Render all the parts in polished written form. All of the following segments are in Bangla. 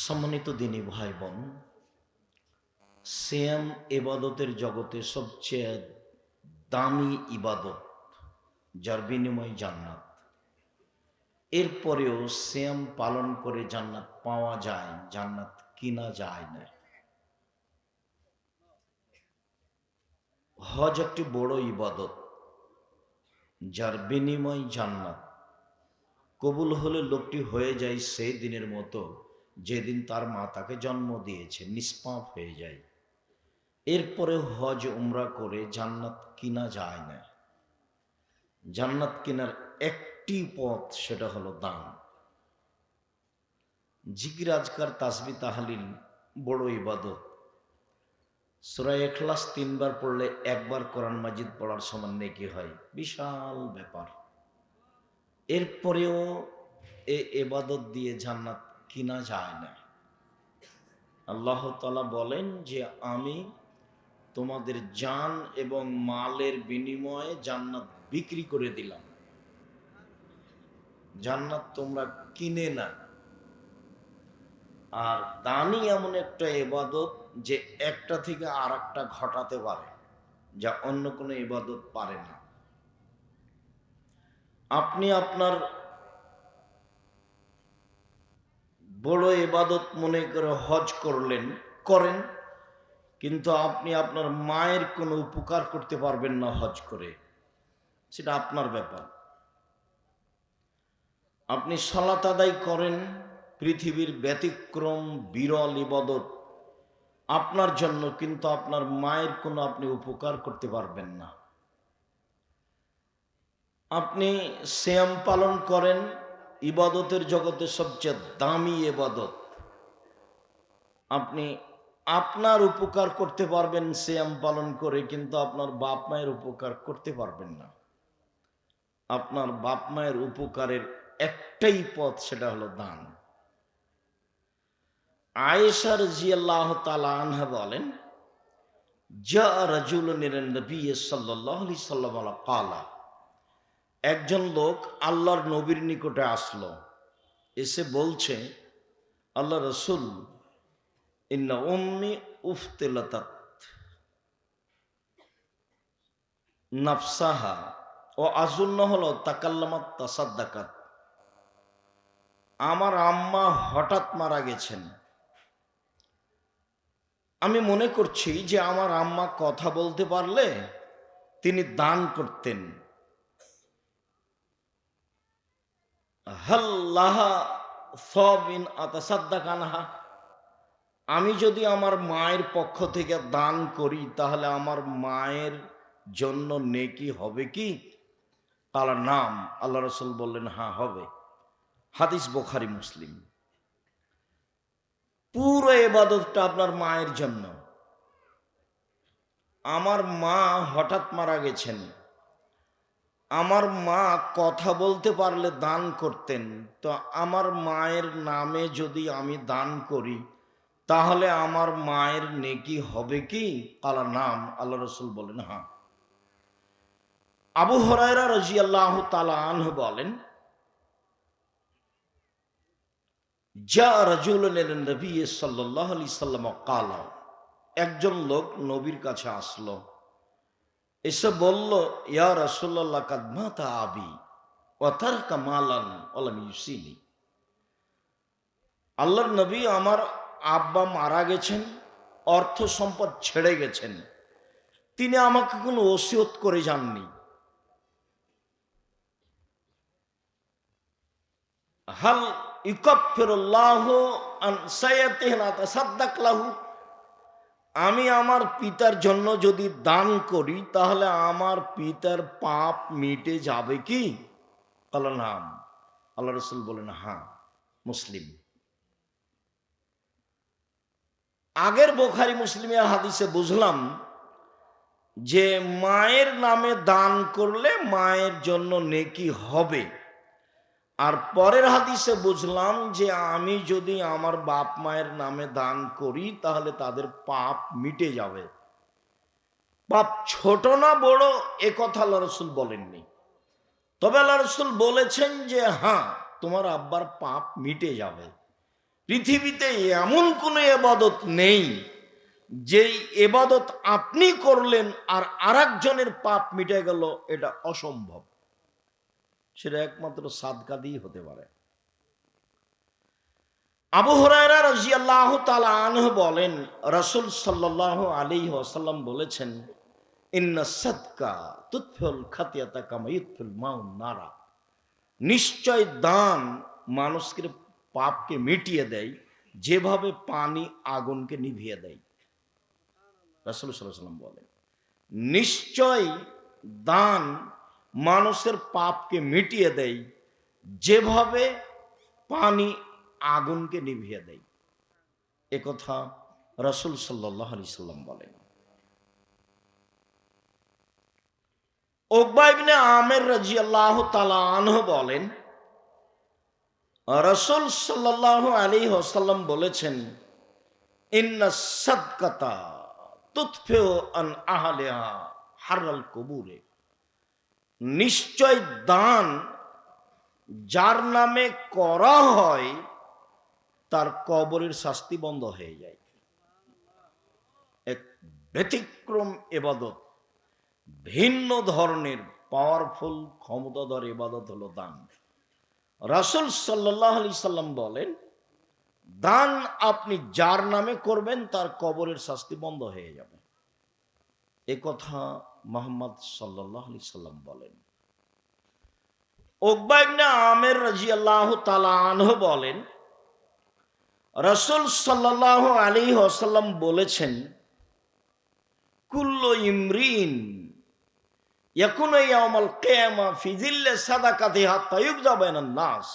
সম্মানিত দিনী ভাই বোন, সিয়াম ইবাদতের জগতে সবচেয়ে দামি ইবাদত, যার বিনিময় জান্নাত। এরপরেও সিয়াম পালন করে জান্নাত পাওয়া যায়, জান্নাত কিনা যায় না। হজ একটি বড় ইবাদত, যার বিনিময় জান্নাত। কবুল হলে লোকটি হয়ে যায় সেই দিনের মতো যেদিন তার মা তাকে জন্ম দিয়েছে, নিষ্পাপ হয়ে যায়। এরপরে হজ উমরা করে জান্নাত কিনা যায় না। জান্নাত কেনার একটি পথ, সেটা হলো দান। জিকির, আজকার, তাসবিহ, তাহলিল বড় ইবাদত। সূরা ইখলাস 3 বার পড়লে একবার কোরআন মাজিদ পড়ার সমান নেকি হয়, বিশাল ব্যাপার। এরপরেও এই ইবাদত দিয়ে জান্নাত কিনা যায় না। আল্লাহ তাআলা বলেন যে আমি তোমাদের জান এবং মালের বিনিময়ে জান্নাত বিক্রি করে দিলাম। জান্নাত তোমরা কিনে না। আর দানই এমন একটা ইবাদত যে একটা থেকে আর একটা ঘটাতে পারে, যা অন্য কোনো ইবাদত পারে না। আপনি আপনার বড় ইবাদত মনে করে হজ করেন, কিন্তু আপনি আপনার মায়ের কোনো উপকার করতে পারবেন না হজ করে, সেটা আপনার ব্যাপার। আপনি সালাত আদায় করেন, পৃথিবীর ব্যতিক্রম বিরল ইবাদত আপনার জন্য, কিন্তু আপনার মায়ের কোনো আপনি উপকার করতে পারবেন না। আপনি সিয়াম পালন করেন, ইবাদতের জগতে সবচেয়ে দামি ইবাদত। আপনি আপনার উপকার করতে পারবেন সিয়াম পালন করে, কিন্তু আপনার বাপ মায়ের উপকার করতে পারবেন না। আপনার বাপ মায়ের উপকারের একটাই পথ, সেটা হলো দান। আয়েশা রাদিয়াল্লাহু তাআলা আনহা বলেন, জা রাজুলুন ইলান নবী সাল্লাল্লাহু আলাইহি ওয়াসাল্লাম ক্বালা, একজন লোক আল্লাহর নবীর নিকটে আসলো, এসে বলছে, আল্লাহ রাসূল, ইন্না উম্মি উফতিলাতাত নাফসাহা ও আজুন্ন হলো তাকাল্লামাত তাসাদ্দাকাত। আমার আম্মা হঠাৎ মারা গেছেন। আমি মনে করছি যে আমার আম্মা কথা বলতে পারলে তিনি দান করতেন। হাল্লাহা সাবিন আতাসাদ্দাকানহা, আমি যদি আমার মায়ের পক্ষ থেকে দান করি তাহলে আমার মায়ের জন্য নেকি হবে কি? কালা নাম, আল্লাহ রাসূল বললেন হ্যাঁ হবে। হাদিস বুখারী মুসলিম। পুরো ইবাদতটা আপনার মায়ের জন্য। আমার মা হঠাৎ মারা গেছেন, আমার মা কথা বলতে পারলে দান করতেন, তো আমার মায়ের নামে যদি আমি দান করি তাহলে আমার মায়ের নেকি হবে কি? কালা নাম, আল্লাহ রাসূল বলেন হ্যাঁ। আবু হুরায়রা রাদিয়াল্লাহু তাআলা আনহু বলেন, জা রাজুলুন ইলান নবী সাল্লাল্লাহু আলাইহি ওয়াসাল্লাম ক্বালা, একজন লোক নবীর কাছে আসলো, এসে বলল, ইয়া রাসূলুল্লাহ কাদ মাতা আবি ওয়া তারাকা মালান ওয়া লাম ইউসিনি। আল্লাহর নবী, আমার আব্বা মারা গেছেন, অর্থ সম্পদ ছেড়ে গেছেন, তিনি আমাকে কোনো ওসিয়ত করে যাননি। হাল ইউকাফফিরুল্লাহু আন সাইয়্যাতিহি লা তাসাদ্দাক লাহু, আমি আমার পিতার জন্য যদি দান করি তাহলে আমার পিতার পাপ মিটে যাবে কি? কালা নাম, আল্লাহ রাসূল বলেন হ্যাঁ। মুসলিম। আগের বুখারী মুসলিমের হাদিসে বুঝলাম যে মায়ের নামে দান করলে মায়ের জন্য নেকি হবে, আর পরের হাদিসে বুঝলাম যে আমি যদি আমার বাপ মায়ের নামে দান করি তাহলে তাদের পাপ মিটে যাবে। পাপ ছোট না বড় এ কথা আল্লাহ রাসূল বলেননি, তবে আল্লাহ রাসূল বলেছেন যে হ্যাঁ, তোমার আব্বার পাপ মিটে যাবে। পৃথিবীতে এমন কোনো এবাদত নেই যেই এবাদত আপনি করলেন আর আরেকজনের পাপ মিটে গেল, এটা অসম্ভব। সেটা একমাত্র সাদকা দিয়ে হতে পারে। আবু হুরায়রা রাদিয়াল্লাহু তাআলা আনহু বলেন, রাসূল সাল্লাল্লাহু আলাইহি ওয়াসাল্লাম বলেছেন, ইন্না সাদকা তুতফিল খাতিয়াতা কামা ইউতফিল মাউন নারা। নিশ্চয় দান মানুষের পাপকে মিটিয়ে দেয় যেভাবে পানি আগুনকে নিভিয়ে দেয়। রাসূল সাল্লাল্লাহু আলাইহি ওয়াসাল্লাম বলেন, নিশ্চয় দান মানুষের পাপকে মিটিয়ে দেয় যেভাবে পানি আগুনকে নিভিয়ে দেয়। একথা রাসূল সাল্লাল্লাহু আলাইহি সাল্লাম বলেন। উকবা ইবনে আমির রাদিয়াল্লাহু তাআলা আনহু বলেন, রাসূল সাল্লাল্লাহু আলাইহি ওয়াসাল্লাম বলেছেন, ইন্না সাদকাতা তুতফিউ আন আহলিহা হাররাল কুবুরে। নিশ্চয় দান যার নামে করা হয় তার কবরের শাস্তি বন্ধ হয়ে যায়। এক ব্যতিক্রম ইবাদত, ভিন্ন ধরনের পাওয়ারফুল ক্ষমতাধর ইবাদত হলো দান। রাসূল সাল্লাল্লাহু আলাইহি সাল্লাম বলেন, দান আপনি যার নামে করবেন তার কবরের শাস্তি বন্ধ হয়ে যাবে। এ কথা মুহাম্মদ সাল্লাল্লাহু আলাইহি সাল্লাম বলেন। উকবা ইবনে আমির রাদিয়াল্লাহু তাআলা আনহু বলেন, রাসূল সাল্লাল্লাহু আলাইহি ওয়াসাল্লাম বলেছেন, কুল্লু ইমরিন ইয়াকুনু ইয়াউমাল কিয়ামা ফি যিল্লি সাদাকাতিহি হাত্তা ইউকযা বাইনান নাস।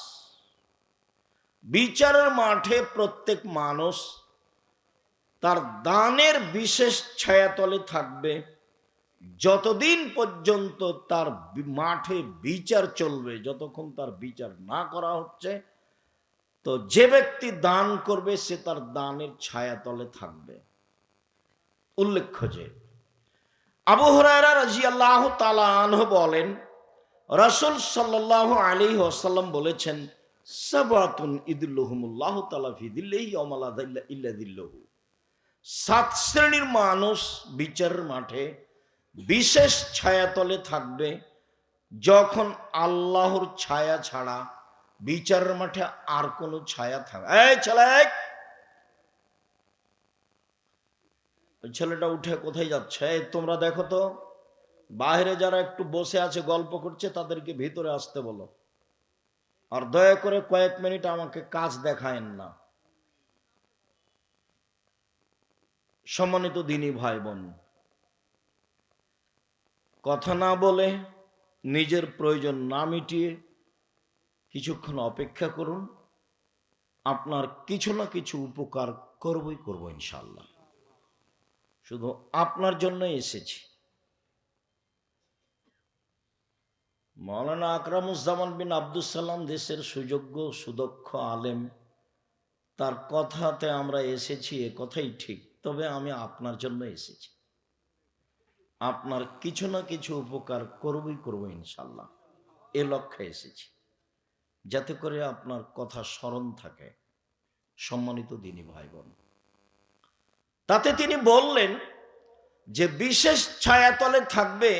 বিচারের মাঠে প্রত্যেক মানুষ তার দানের বিশেষ ছায়াতলে থাকবে যতদিন পর্যন্ত তার মাঠে বিচার চলবে। যতক্ষণ তার বিচার না করা হচ্ছে, তো যে ব্যক্তি দান করবে সে তার দানের ছায়াতলে থাকবে। উল্লেখ্য যে আবু হুরায়রা রাদিয়াল্লাহু তাআলা আনহু বলেন, রাসূল সাল্লাল্লাহু আলাইহি ওয়াসাল্লাম বলেছেন, সাবাতুন ইদুল্লাহুমুল্লাহু তাআলা ফি যিল্লিহি ইয়াওমা লা যিল্লা ইল্লা যিল্লুহু। 7 শ্রেণীর মানুষ বিচারের মাঠে বিশেষ ছায়াতলে থাকবে যখন আল্লাহর ছায়া ছাড়া বিচারের মাঠে আর কোনো ছায়া থাকবে। এই ছেলে, ছেলেটা উঠে কোথায় যাচ্ছে? তোমরা দেখো তো, বাইরে যারা একটু বসে আছে গল্প করছে তাদেরকে ভিতরে আসতে বলো। আর দয়া করে কয়েক মিনিট আমাকে কাজ দেখায়েন না। সম্মানিত দিনী ভাই বোন, কথা না বলে, নিজের প্রয়োজন না মিটিয়ে কিছুক্ষণ অপেক্ষা করুন। আপনার কিছু না কিছু উপকার করবই করব ইনশাআল্লাহ। শুধু আপনার জন্য এসেছি। মাওলানা আকরামুজ্জামান বিন আব্দুস সালাম দেশের সুযোগ্য সুদক্ষ আলেম, তার কথাতে আমরা এসেছি, এ কথাই ঠিক। তবে আমি আপনার জন্য এসেছি, আপনার কিছু না কিছু উপকার করবই করব ইনশাআল্লাহ। এ লক্ষ্যে এসেছি, যাতে করে আপনার কথা স্মরণ থাকে। সম্মানিত দিনী ভাই বোন, তাতে তিনি বললেন যে বিশেষ ছায়াতলে থাকবে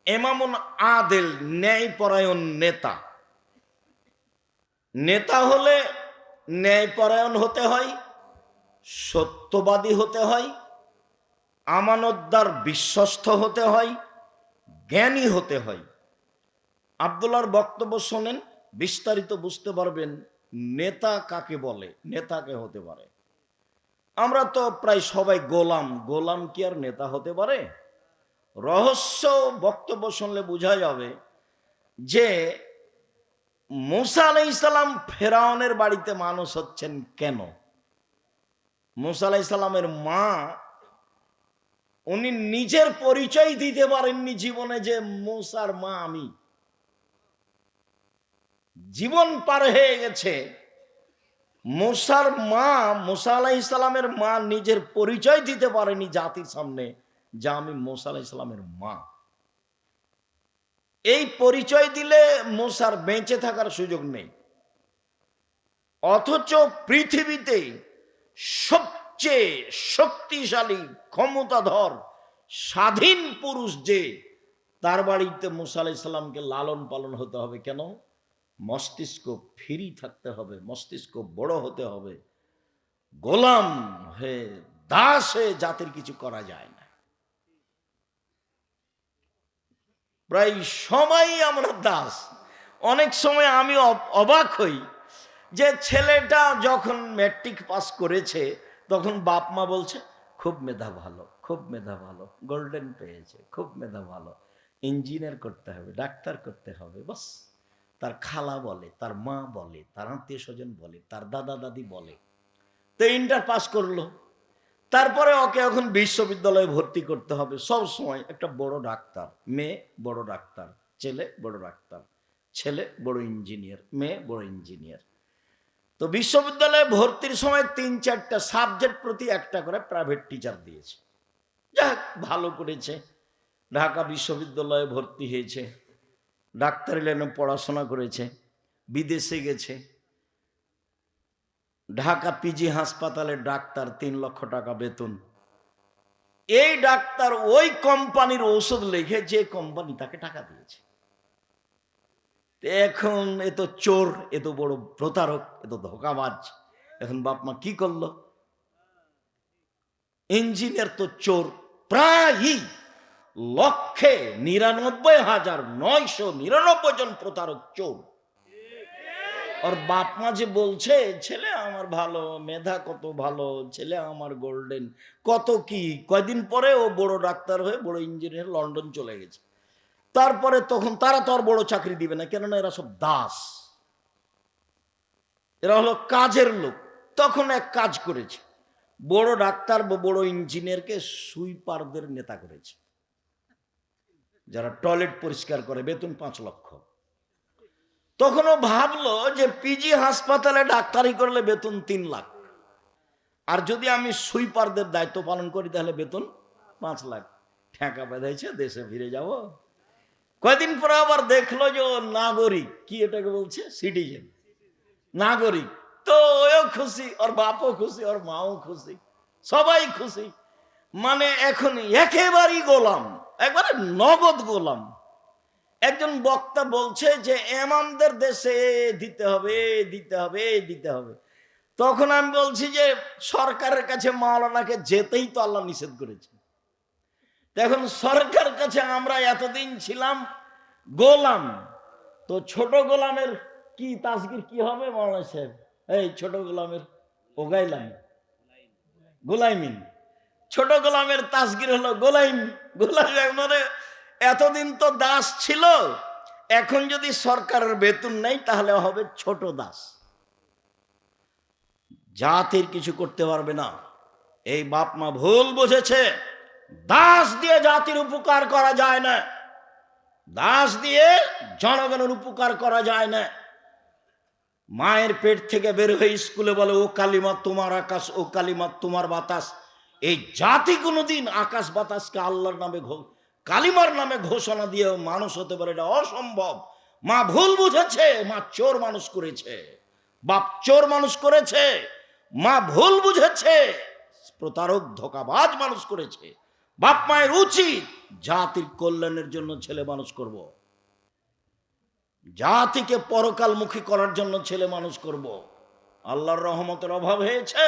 ইমামুন আদিল, ন্যায়পরায়ণ নেতা। নেতা হলে ন্যায়পরায়ণ হতে হয়, সত্যবাদী হতে হয়, আমানতদার বিশ্বস্ত হতে হয়, জ্ঞানী হতে হয়। আব্দুল্লাহর বক্তব্য শোনেন, বিস্তারিত বুঝতে পারবেন নেতা কাকে বলে, নেতাকে হতে পারে। আমরা তো প্রায় সবাই গোলাম, গোলাম কি আর নেতা হতে পারে? রহস্য বক্তব্য শুনলে বোঝা যাবে যে মূসা আলাইহিস সালাম ফেরাউনের বাড়িতে মানুষ হচ্ছেন কেন। মূসা আলাইহিস সালামের মা, উনি নিজের পরিচয় দিতে পারেননি জীবনে যে মূসার মা আমি। জীবন পার হয়ে গেছে, মূসার মা, মূসা আলাইহিস সালামের মা নিজের পরিচয় দিতে পারেনি জাতির সামনে যে আমি মূসা আলাইহিস সালামের মা। এই পরিচয় দিলে মূসার বেঁচে থাকার সুযোগ নেই। অথচ পৃথিবীতে সবচেয়ে শক্তিশালী ক্ষমতাধর স্বাধীন পুরুষ যে, তার বাড়িতে মুসা আলাইহিস সালামকে লালন পালন হতে হবে কেন? মস্তিষ্ক ফ্রি থাকতে হবে, মস্তিষ্ক বড় হতে হবে। গোলাম হয়ে দাস হয়ে জাতির কিছু করা যায় না। প্রায় সময়ই আমরা দাস। অনেক সময় আমি অবাক হই যে ছেলেটা যখন ম্যাট্রিক পাস করেছে তখন বাপ মা বলছে খুব মেধা ভালো, খুব মেধা ভালো, গোল্ডেন পেয়েছে, খুব মেধা ভালো, ইঞ্জিনিয়ার করতে হবে, ডাক্তার করতে হবে। বাস তার খালা বলে, তার মা বলে, তার আত্মীয় স্বজন বলে, তার দাদা দাদি বলে। তো ইন্টার পাস করলো, তারপরে ওকে এখন বিশ্ববিদ্যালয়ে ভর্তি করতে হবে। সব সময় একটা বড় ডাক্তার, মেয়ে বড় ডাক্তার, ছেলে বড় ডাক্তার, ছেলে বড় ইঞ্জিনিয়ার, মেয়ে বড় ইঞ্জিনিয়ার। তো বিশ্ববিদ্যালয়ে ভর্তির সময় 3-4টা সাবজেক্ট প্রতি একটা করে প্রাইভেট টিচার দিয়েছে। যাক, ভালো করেছে, ঢাকা বিশ্ববিদ্যালয়ে ভর্তি হয়েছে, ডাক্তারি লাইনে পড়াশোনা করেছে, বিদেশে গেছে, ঢাকা পিজি হাসপাতালের ডাক্তার, 3 লক্ষ টাকা বেতন। এই ডাক্তার ওই কোম্পানির ঔষধ লিখে যে কোম্পানি তাকে টাকা দিয়েছে। এখন এ তো চোর, এ তো বড় প্রতারক, এ তো ধোঁকাবাজ। এখন বাপ মা কি করলো? ইঞ্জিনিয়ার তো চোর, প্রায় 1,99,999 জন প্রতারক চোর। ওর বাপ মা যে বলছে ছেলে আমার ভালো, মেধা কত ভালো, ছেলে আমার গোল্ডেন, কত কি, কয়দিন পরে ও বড় ডাক্তার হয়ে বড় ইঞ্জিনিয়ার লন্ডন চলে গেছে। তারপরে তখন তারা তো আর বড় চাকরি দিবে না, কেননা এরা সব দাস, এরা হলো কাজের লোক। তখন এক কাজ করেছে, বড় ডাক্তার বা বড় ইঞ্জিনিয়ারকে সুইপারদের নেতা করেছে, যারা টয়লেট পরিষ্কার করে, বেতন 5 লক্ষ। তখনও ভাবলো যে পিজি হাসপাতালে ডাক্তারি করলে বেতন 3 লাখ, আর যদি আমি সুইপারদের দায়িত্ব পালন করি তাহলে বেতন 5 লাখ। ঠেকা বেঁধেছে, দেশে ফিরে যাব। কয়দিন পরে আবার দেখলো যে ও নাগরিক, কি এটাকে বলছে, সিটিজেন, নাগরিক। তো ওও খুশি, ওর বাপও খুশি, ওর মাও খুশি, সবাই খুশি। মানে এখন একেবারেই গোলাম, একবারে নগদ গোলাম। একজন বক্তা বলছে যে ইমামদের দেশে দিতে হবে, দিতে হবে, দিতে হবে। তখন আমি বলছি যে সরকারের কাছে মাওলানাকে যেতেই তো আল্লাহ নিষেধ করেছে। এখন সরকারের কাছে আমরা এতদিন ছিলাম গোলাম, তো ছোট গোলামের কি তাসগির কি হবে মাওলানা সাহেব? এই ছোট গোলামের ওগাইলাম, গোলাইমিন, ছোট গোলামের তাসগির হলো গোলাইম। গোলাম মানে এতদিন তো দাস ছিল, এখন যদি সরকারের বেতন নেই তাহলে হবে ছোট দাস, জাতির কিছু করতে পারবে না। এই বাপ মা ভুল বুঝেছে। দাস দিয়ে জাতির উপকার করা যায় না, দাস দিয়ে জনগণের উপকার করা যায় না। মায়ের পেট থেকে বের হয়ে স্কুলে বলে ও কালিমা তোমার আকাশ, ও কালিমা তোমার বাতাস। এই জাতি কোনোদিন আকাশ বাতাসকে আল্লাহর নামে কালিমার নামে ঘোষণা দিয়ে মানুষ হতে পারে, এটা অসম্ভব। মা ভুল বুঝেছে, মা চোর মানুষ করেছে, বাপ চোর মানুষ করেছে, মা ভুল বুঝেছে, প্রতারক ধোঁকাবাজ মানুষ করেছে। বাপ মায়ের উচিত জাতির কল্যাণের জন্য ছেলে মানুষ করব, জাতিকে পরকালমুখী করার জন্য ছেলে মানুষ করব। আল্লাহর রহমতের অভাব হয়েছে,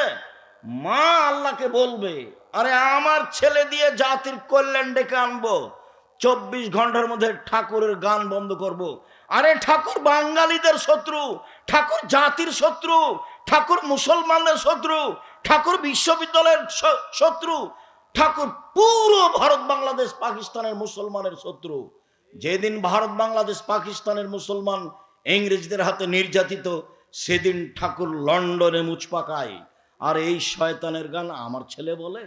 মা আল্লাহকে বলবে আরে আমার ছেলে দিয়ে জাতির কল্যাণ ডেকে আনবো, 24 ঘন্টার মধ্যে ঠাকুরের গান বন্ধ করব। আরে ঠাকুর বাঙালিদের শত্রু, ঠাকুর জাতির শত্রু, ঠাকুর মুসলমানদের শত্রু, ঠাকুর বিশ্ববিদ্যালয়ের শত্রু, ঠাকুর পুরো ভারত বাংলাদেশ পাকিস্তানের মুসলমানের শত্রু। যেদিন ভারত বাংলাদেশ পাকিস্তানের মুসলমান ইংরেজদের হাতে নির্যাতিত, সেদিন ঠাকুর লন্ডনে মুচ পাকায়। আর এই শয়তানের গান আমার ছেলে বলে?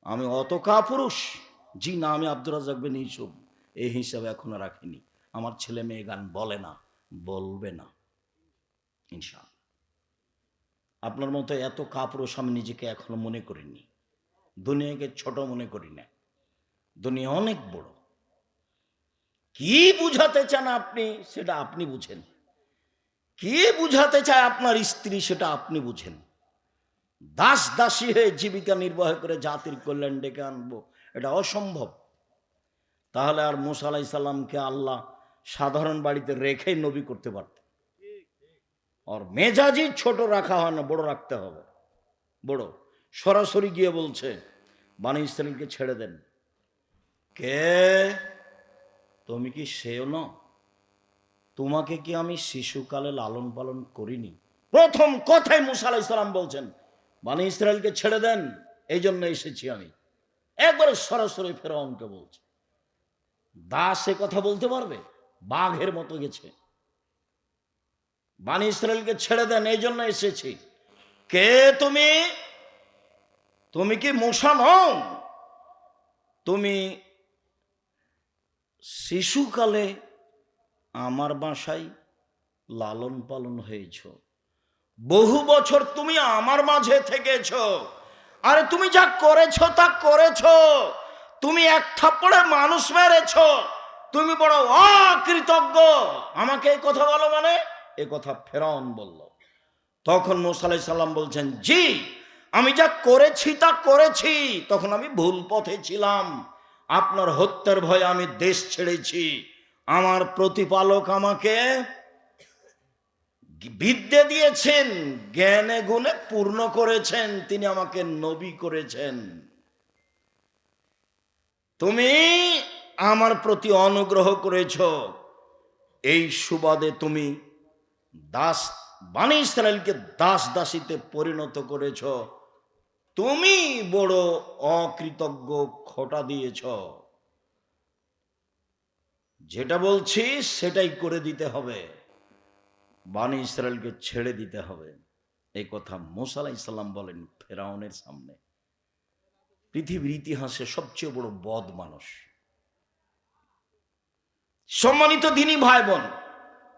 আমি অত কাপুরুষ? জি না, আমি আব্দুর রাজ্জাক বিন ইউসুফ এই হিসাবে এখনো রাখিনি। আমার ছেলে মেয়ে গান বলে না, বলবে না ইনশাআল্লাহ। আপনার মতো এত কাপুরুষ আমি নিজেকে এখনো মনে করিনি। দুনিয়াকে ছোট মনে করি না, দুনিয়া অনেক বড়। কি বুঝাতে চান আপনি সেটা আপনি বুঝেন। কি বুঝাতে চায় আপনার স্ত্রী সেটা আপনি বুঝেন। দাস দাসী হয়ে জীবিকা নির্বাহ করে জাতির কল্যাণ ডেকে আনবো, এটা অসম্ভব। তাহলে আর মুসা আলাইহিস সালামকে আল্লাহ সাধারণ বাড়িতে রেখেই নবী করতে পারত। আর মেজাজি ছোট রাখা হয় না, বড় রাখতে হবে। বড় সরাসরি গিয়ে বলছে বনী ইসরাইলকে ছেড়ে দেন। কে তুমি? কি সেও না? তোমাকে কি আমি শিশুকালে লালন পালন করিনি? প্রথম কথাই মুসা আলাইহিস সালাম বলছেন বনী ইসরাইলকে ছেড়ে দেন, এই জন্য এসেছি আমি। একবারে সরাসরি ফেরাউনকে বলছে। দাস এ কথা বলতে পারবে? বাঘের মতো গেছে। বনী ইসরাইলকে ছেড়ে দেন, এই জন্য এসেছি। কে তুমি? তুমি কি মূসা নও? তুমি শিশুকালে আমার বাসায় লালন পালন হয়েছ, বহু বছর তুমি আমার মাঝে থেকেছ। আরে তুমি যা করেছ তা করেছ। তুমি এক থাপ্পড়ে মানুষ মেরেছ, তুমি বড় অকৃতজ্ঞ। আমাকে এই কথা বলো মানে? এ কথা ফেরাউন বলল। তখন মুসা আলাইহিস সালাম বলছেন, জি আমি যা করেছি তা করেছি, তখন আমি ভুল পথে ছিলাম। আপনার হত্যার ভয়ে আমি দেশ ছেড়েছি। আমার প্রতিপালক আমাকে বিদ্যে দিয়েছেন, জ্ঞানে গুণে পূর্ণ করেছেন, তিনি আমাকে নবী করেছেন। তুমি আমার প্রতি অনুগ্রহ করেছ, এই সুবাদে তুমি দাস বনী ইসরাইলকে দাস দাসীতে পরিণত করেছ। তুমি বড় অকৃতজ্ঞ, খোঁটা দিয়েছ। যেটা বলছি সেটাই করে দিতে হবে, বনী ইসরাইলকে ছেড়ে দিতে হবে। এই কথা মুসা আলাইহিস সালাম বলেন ফেরাউনের সামনে। পৃথিবীর ইতিহাসে সবচেয়ে বড় বদ মানুষ। সম্মানিত দ্বীনি ভাই বোন,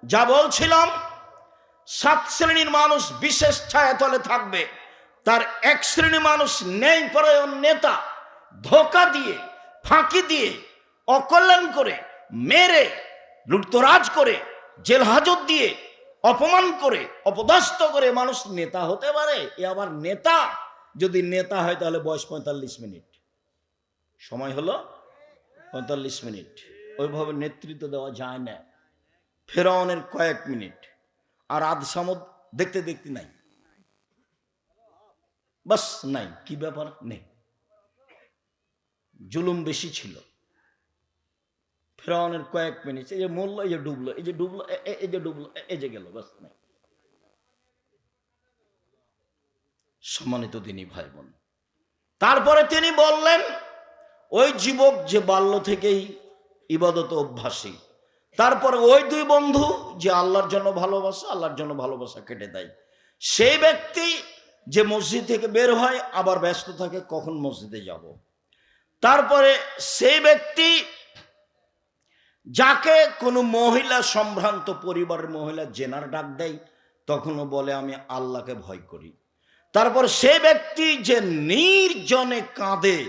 যা বলছিলাম, 7 শ্রেণীর মানুষ বিশেষ ছায়াতলে থাকবে। তার এক শ্রেণী মানুষ ন্যায় পরায়ণ নেতা, ধোঁকা দিয়ে, ফাঁকি দিয়ে, অকল্যাণ করে, মেরে, লুটতরাজ করে, জেল হাজত দিয়ে, অপমান করে, অপদস্থ করে মানুষ নেতা হতে পারে। এ আবার নেতা? যদি নেতা হয় তাহলে বয়স 45 মিনিট, সময় হলো 45 মিনিট। ওইভাবে নেতৃত্ব দেওয়া যায় না। ফেরাউনের কয়েক মিনিট, আর আদ সামদ দেখতে দেখতে নাই, বাস নাই, কি ব্যাপার নেই। জুলুম বেশি ছিল। ফেরাউনের কয়েক মিনিট, এই যে মরলো, এই যে ডুবলো, এই যে ডুবলো, এই যে ডুবলো, এই যে গেল, বাস নাই। সম্মানিত দ্বীনি ভাই বোন, তারপরে তিনি বললেন, ওই যুবক যে বাল্য থেকেই ইবাদত অভ্যাসী, তারপরে ওই 2 বন্ধু যে আল্লাহর জন্য ভালোবাসা, আল্লাহর জন্য ভালোবাসা কেটে দেয়, সেই ব্যক্তি যে মসজিদ থেকে বের হয় আবার ব্যস্ত থাকে কখন মসজিদে যাব। তারপরে সেই ব্যক্তি যাকে কোনো মহিলা, সম্ভ্রান্ত পরিবারের মহিলা জেনার ডাক দেয়, তখনও বলে আমি আল্লাহকে ভয় করি। তারপর সে ব্যক্তি যে নির্জনে কাঁদে,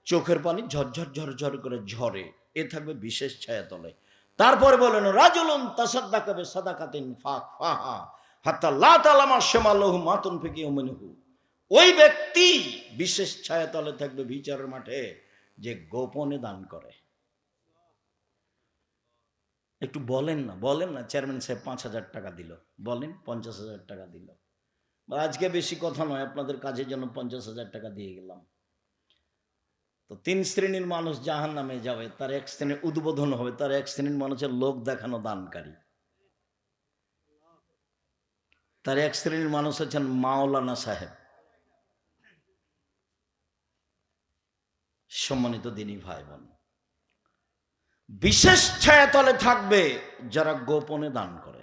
চোখের পানি ঝরঝর ঝরঝর করে ঝরে, এ থাকবে বিশেষ ছায়াতলে। তারপরে বলেন রাজুলুন তাসাদ্দাকা বিসাদাকাতিন ফাহা হাত্তা লা তালামা শিমালুহু মা তুনফিকু ইয়ামিনুহু। ওই ব্যক্তি বিশেষ ছায়াতলে থাকবে বিচারের মাঠে, যে গোপনে দান করে। একটু বলেন না চেয়ারম্যান সাহেব 5,000 টাকা দিল, বলেন 50,000 টাকা দিল। আজকে বেশি কথা নয়, আপনাদের কাজের জন্য 50,000 টাকা দিয়ে গেলাম। তো 3 শ্রেণীর মানুষ জাহান্নামে যাবে, তার এক শ্রেণীর উদ্বোধন হবে, তার এক শ্রেণীর মানুষের লোক দেখানো দানকারী, তার এক শ্রেণীর মানুষ হচ্ছেন মাওলানা সাহেব। সম্মানিত দ্বীনি ভাই বোন, বিশেষ ছায়াতলে থাকবে যারা গোপনে দান করে।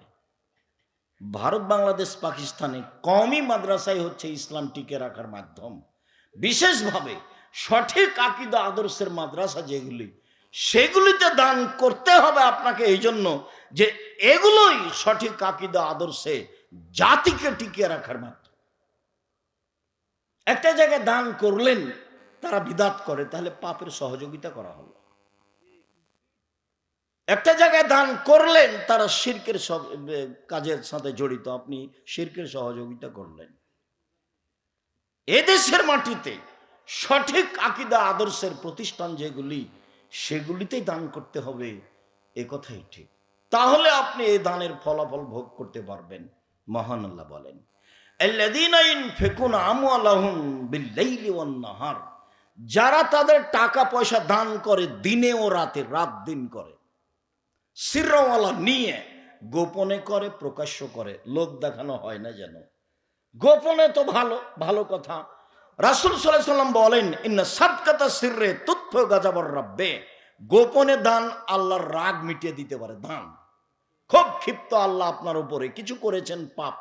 ভারত, বাংলাদেশ, পাকিস্তানে কওমি মাদ্রাসায় হচ্ছে ইসলাম টিকে রাখার মাধ্যম। বিশেষভাবে সঠিক আকীদা আদর্শের মাদ্রাসা যেগুলি, সেগুলিতে দান করতে হবে আপনাকে, এই জন্য যে এগুলোই সঠিক আকীদা আদর্শে জাতিকে টিকিয়ে রাখার মাধ্যম। একটা জায়গায় দান করলেন, তারা বিদাত করে, তাহলে পাপের সহযোগিতা করা হলো। একটা জায়গায় দান করলেন, তারা শিরকের সব কাজের সাথে জড়িত, আপনি শিরকের সহযোগিতা করলেন। এদেশের মাটিতে সঠিক আকীদা আদর্শের প্রতিষ্ঠান যেগুলি, সেগুলিতেই দান করতে হবে, এ কথাই ঠিক। তাহলে আপনি এই দানের ফলাফল ভোগ করতে পারবেন। মহান আল্লাহ বলেন, আল্লাযীনা ইউনফিকুনা আমওয়ালাহুম বিল-লাইলি ওয়ান-নাহার, যারা তাদের টাকা পয়সা দান করে দিনে ও রাতে, রাত দিন করে, সিররাওয়ালা নিয়ে, গোপনে করে প্রকাশ্য করে, লোক দেখানো হয় না যেন। গোপনে তো ভালো ভালো কথা। রাসূল সাল্লাল্লাহু আলাইহি ওয়াসাল্লাম বলেন, ইন্না সাদকাতা সিররে তুতফু গাযাবার রাব্বে, গোপনে দান আল্লাহর রাগ মিটিয়ে দিতে পারে। দান, খুব ক্ষিপ্ত আল্লাহ আপনার উপরে, কিছু করেছেন পাপ,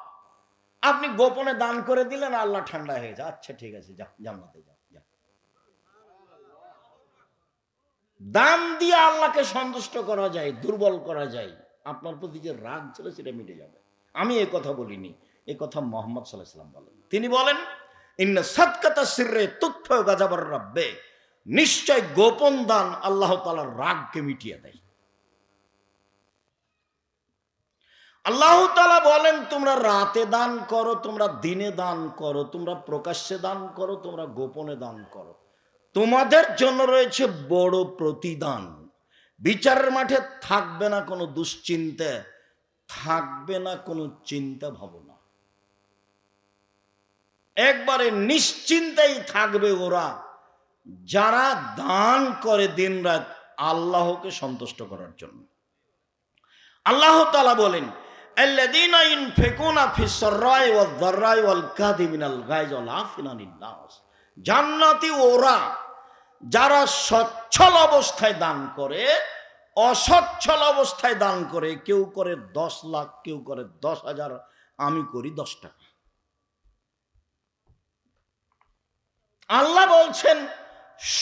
আপনি গোপনে দান করে দিলেন, আল্লাহ ঠান্ডা হয়ে যায়, আচ্ছা ঠিক আছে, যা জান্নাতে যা। দান দিয়ে আল্লাহকে সন্তুষ্ট করা যায়, দুর্বল করা যায়, আপনার প্রতি যে রাগ ছিল সেটা মিটে যাবে। আমি এই কথা বলিনি, এই কথা মুহাম্মদ সাল্লাল্লাহু আলাইহি ওয়াসাল্লাম বলেন। তিনি বলেন, ইন্না সাদকাতা সিররে তুতফু গাযাবার রাব্বে, নিশ্চয় গোপন দান আল্লাহ তাআলার রাগকে মিটিয়ে দেয়। আল্লাহ তাআলা বলেন, তোমরা রাতে দান করো, তোমরা দিনে দান করো, তোমরা প্রকাশ্যে দান করো, তোমরা গোপনে দান করো, তোমাদের জন্য রয়েছে বড় প্রতিদান। বিচারের মাঠে থাকবে না কোনো দুশ্চিন্তা, থাকবে না কোনো চিন্তা ভাবনা, একবারে নিশ্চিন্তাই থাকবে ওরা যারা দান করে দিন রাত আল্লাহকে সন্তুষ্ট করার জন্য। আল্লাহ তাআলা বলেন, আল্লাযীনা ইউনফিকুনা ফিস-সাররাই ওয়ায-যাররাই ওয়াল-কাযিমিনাল গায়জ ওয়াল-আফিনা আনিন-নাস, জান্নাতি ওরা যারা সচ্ছল অবস্থায় দান করে, অসচ্ছল অবস্থায় দান করে, কেউ করে 10 লাখ, কেউ করে 10,000, আমি করি 10 টাকা। আল্লাহ বলছেন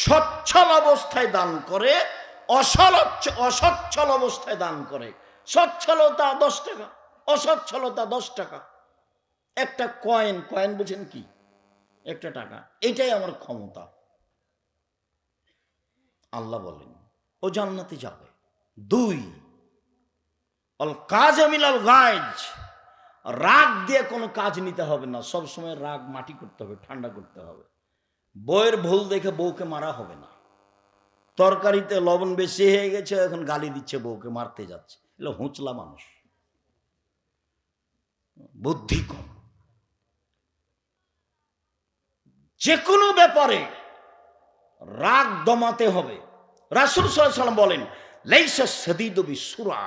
সচ্ছল অবস্থায় দান করে, অসচ্ছল অবস্থায় দান করে। সচ্ছলতা 10 টাকা, অসচ্ছলতা 10 টাকা। একটা কয়েন, কয়েন বুঝেন কি? একটা টাকা, এটাই আমার ক্ষমতা। আল্লাহ বলেন ও জান্নাতে যাবে। 2, অল কাযিমিনাল গায়জ, রাগ দিয়ে কোনো কাজ নিতে হবে না, সব সময় রাগ মাটি করতে হবে, ঠান্ডা করতে হবে। বউয়ের ভুল দেখে বউকে মারা হবে না। তরকারিতে লবণ বেশি হয়ে গেছে, এখন গালি দিচ্ছে বউকে, মারতে যাচ্ছে, এগুলো হুঁচলা মানুষ, বুদ্ধি কম। যে কোনো ব্যাপারে রাগ দমাতে হবে। রাসূল সাল্লাল্লাহু আলাইহি ওয়াসাল্লাম বলেন, লাইসা শাদীদু বিসুরা